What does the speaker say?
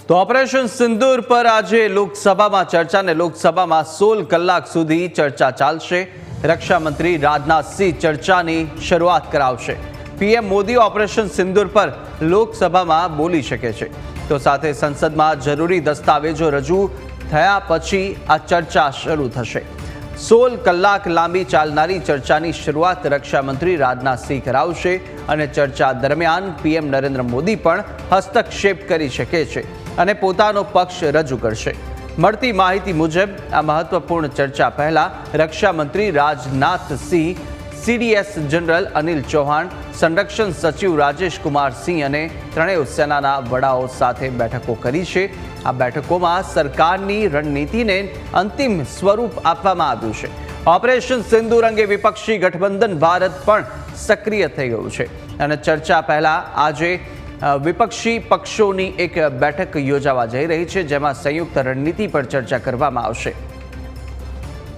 તો ઓપરેશન સિંદૂર પર આજે લોકસભામાં ચર્ચા ને લોકસભામાં 16 કલાક સુધી ચર્ચા ચાલશે। રક્ષા મંત્રી રાજનાથ સિંહ ચર્ચાની શરૂઆત કરાવશે। પીએમ મોદી ઓપરેશન સિંદૂર પર લોકસભામાં બોલી શકે છે, તો સાથે સંસદમાં જરૂરી દસ્તાવેજો રજૂ થયા પછી આ ચર્ચા શરૂ થશે। 16 કલાક લાંબી ચાલનારી ચર્ચાની શરૂઆત રક્ષા મંત્રી રાજનાથ સિંહ કરાવશે અને ચર્ચા દરમિયાન પીએમ નરેન્દ્ર મોદી પણ હસ્તક્ષેપ કરી શકે છે અને પોતાનો પક્ષ રજૂ કરશે। મળતી માહિતી મુજબ આ મહત્વપૂર્ણ ચર્ચા પહેલા રક્ષા મંત્રી રાજનાથ સિંહ, સીડીએસ જનરલ અનિલ ચૌહાણ, સંરક્ષણ સચિવ રાજેશ કુમાર સિંહ અને ત્રણેય સેનાના વડાઓ સાથે બેઠકો કરી છે। આ બેઠકોમાં સરકારની રણનીતિને અંતિમ સ્વરૂપ આપવામાં આવ્યું છે। ઓપરેશન સિંદૂર અંગે વિપક્ષી ગઠબંધન ભારત પણ સક્રિય થઈ ગયું છે અને ચર્ચા પહેલા આજે વિપક્ષી પક્ષોની એક બેઠક યોજાવા જઈ રહી છે, જેમાં સંયુક્ત રણનીતિ પર ચર્ચા કરવામાં આવશે।